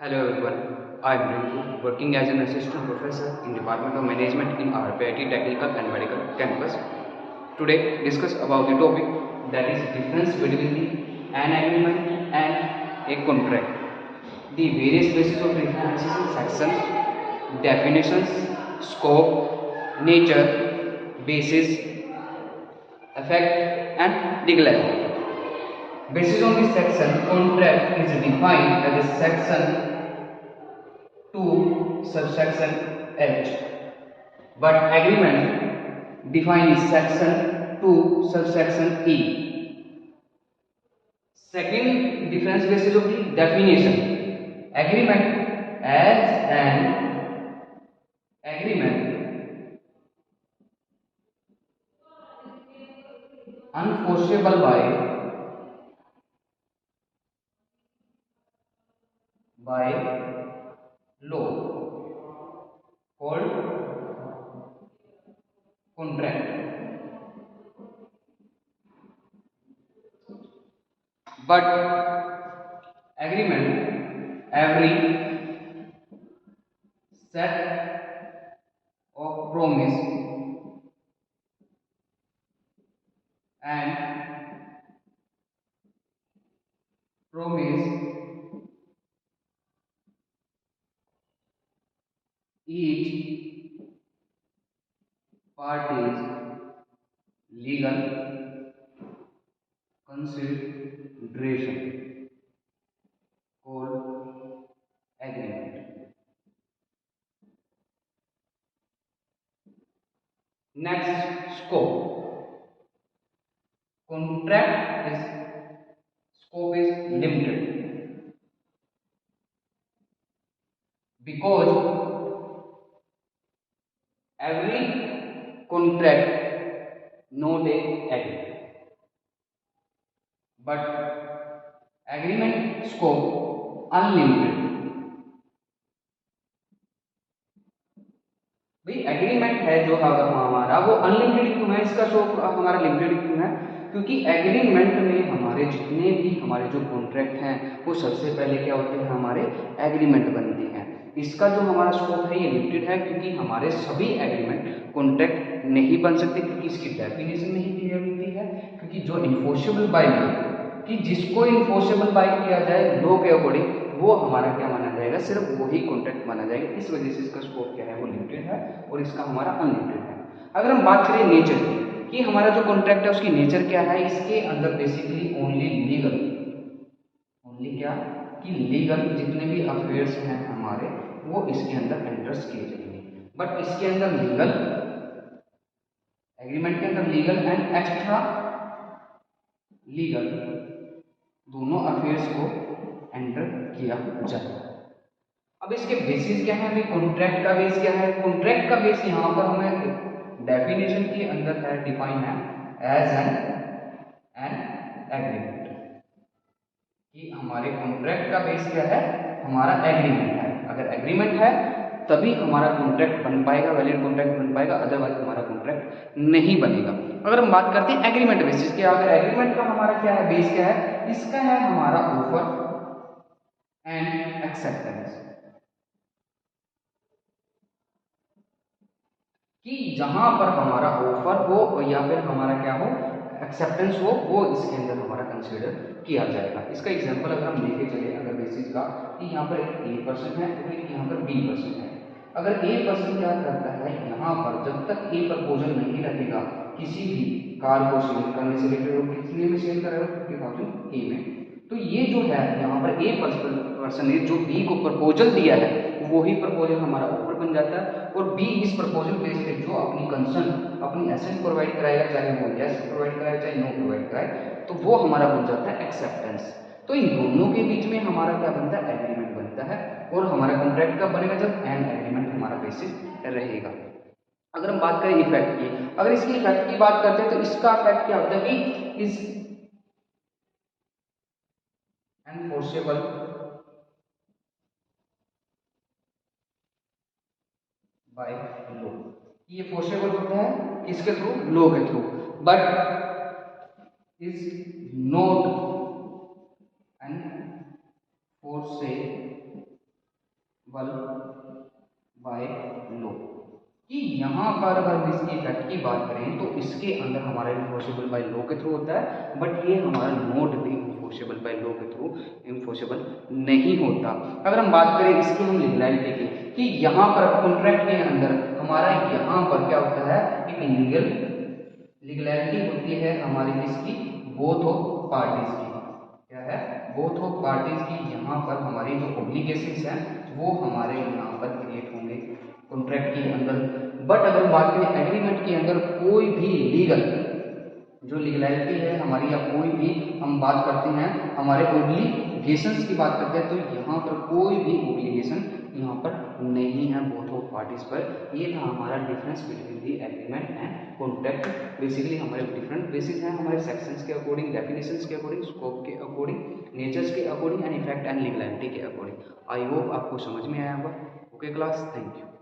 Hello everyone, I am Rinku, working as an assistant professor in Department of Management in RPIT Technical and Medical Campus. Today discuss about the topic that is difference between an agreement and a contract. The various bases of differences in sections, definitions, scope, nature, basis, effect and legality. Basis on this section, contract is defined as a section 2 subsection H, but agreement defined is section 2 subsection E. Second difference basis of the definition, agreement as an agreement unenforceable by law called contract, but agreement every set of promise and promise each party's legal consideration called agreement. Next, scope. Contract is scope is limited because every contract not a agreement, but agreement scope unlimited. भाई agreement है जो हमारा वो unlimited क्यों है, इसका scope हमारा limited क्यों है? क्योंकि एग्रीमेंट में हमारे जितने भी हमारे जो कॉन्ट्रैक्ट हैं वो सबसे पहले क्या होते हैं, हमारे एग्रीमेंट बनती हैं। इसका जो हमारा स्कोप है ये लिमिटेड है क्योंकि हमारे सभी एग्रीमेंट कॉन्ट्रैक्ट नहीं बन सकते, क्योंकि इसकी डेफिनेशन नहीं क्लियर होती है। क्योंकि जो इन्फोर्सेबल बाय लॉ, कि जिसको इन्फोर्सेबल बाय किया जाए लॉ के अकॉर्डिंग, वो हमारा क्या माना जाएगा, सिर्फ वही कॉन्ट्रैक्ट माना जाएगा। इस वजह से इसका स्कोप क्या है, वो लिमिटेड है और इसका हमारा अनलिमिटेड है। अगर हम बात करें नेचर की, कि हमारा जो कॉन्ट्रैक्ट है उसकी नेचर क्या है, इसके अंदर बेसिकली ओनली लीगल, ओनली क्या, कि लीगल जितने भी अफेयर्स हैं हमारे वो इसके अंदर एंटर्स किए जाएंगे। बट इसके अंदर लीगल, एग्रीमेंट के अंदर लीगल एंड एक्स्ट्रा लीगल दोनों अफेयर्स को एंटर किया जाए। अब इसके बेसिस क्या है, कॉन्ट्रैक्ट का बेस क्या है? कॉन्ट्रैक्ट का बेस यहाँ पर हमें डेफिनेशन के अंदर है, डिफाइन है एज एन एग्रीमेंट, कि हमारे कॉन्ट्रैक्ट का बेस क्या है, हमारा एग्रीमेंट है। अगर एग्रीमेंट है तभी हमारा कॉन्ट्रैक्ट बन पाएगा, वैलिड कॉन्ट्रैक्ट बन पाएगा, अदरवाइज हमारा कॉन्ट्रैक्ट नहीं बनेगा। अगर हम बात करते हैं एग्रीमेंट बेसिस के, अगर एग्रीमेंट का हमारा क्या है, बेस क्या है, इसका है हमारा ऑफर एंड एक्सेप्टेंस, कि जहां पर हमारा ऑफर हो या फिर हमारा क्या हो, एक्सेप्टेंस हो, वो इसके अंदर हमारा कंसीडर किया जाएगा। इसका एग्जांपल अगर हम लेके चले, अगर बेसिस का, कि यहाँ पर ए पर्सन है और यहाँ पर बी पर्सन है। अगर ए पर्सन क्या करता है, यहाँ पर जब तक ए प्रपोजल नहीं रखेगा किसी भी कार को सेल करने से रिलेटेड, कितने में सेल करेगा, 50,000 ए में, तो ये जो है यहाँ पर ए पर्सन ने जो बी को प्रपोजल दिया है, वही प्रपोजल हमारा ऑफर बन जाता है। और बी इस प्रपोजल बेस पे जो अपनी कंसर्न, अपनी एसेट प्रोवाइड कराएगा, चाहे वो यस प्रोवाइड कराए चाहे नो प्रोवाइड कराए, तो वो हमारा बन जाता है एक्सेप्टेंस। तो इन दोनों के बीच में हमारा क्या बनता है, एग्रीमेंट बनता है। और हमारा कॉन्ट्रैक्ट कब बनेगा, जब एंड एग्रीमेंट हमारा बेसिस रहेगा। अगर हम बात करें इफेक्ट की, अगर इसकी इफेक्ट की बात करते हैं तो इसका इफेक्ट क्या होता है कि इस एनफोर्सेबल बाय लॉ, ये फोर्सेबल होता है किसके थ्रू, लॉ के through, but is not enforceable by law, कि यहाँ पर अगर हम इसकी इफेक्ट की बात करें तो इसके अंदर हमारा इन्फोर्सेबल बाय लॉ के थ्रू होता है, बट ये हमारा नोट भी इन्फोर्सेबल बाय लॉ के थ्रू इन्फोर्सेबल नहीं होता। अगर हम बात करें इसकी हम लीगलिटी की, कि यहाँ पर कॉन्ट्रैक्ट के अंदर हमारा यहाँ पर क्या होता है, एक लीगलिटी होती है हमारी इसकी बोथ ऑफ पार्टीज की, क्या है, बोथ ऑफ पार्टीज की। यहाँ पर हमारी जो ऑब्लिगेशंस हैं वो हमारे यहाँ पर क्रिएट होंगे कॉन्ट्रैक्ट के अंदर। बट अगर हम बात करें एग्रीमेंट के अंदर कोई भी लीगल जो लीगलिटी है हमारी, या कोई भी हम बात करते हैं हमारे ओब्लिगेशंस की बात करते हैं, तो यहाँ पर कोई भी ओब्लिगेशन यहाँ पर नहीं है बोथ ऑफ पार्टीज पर। ये था हमारा difference between the agreement and contract. Basically हमारे डिफरेंट बेसिस हैं हमारे सेक्शंस के अकॉर्डिंग, डेफिनेशंस के अकॉर्डिंग, स्कोप के अकॉर्डिंग, नेचर्स के according and effect and legality के अकॉर्डिंग। आई होप आपको समझ में आया होगा। Okay class, thank you.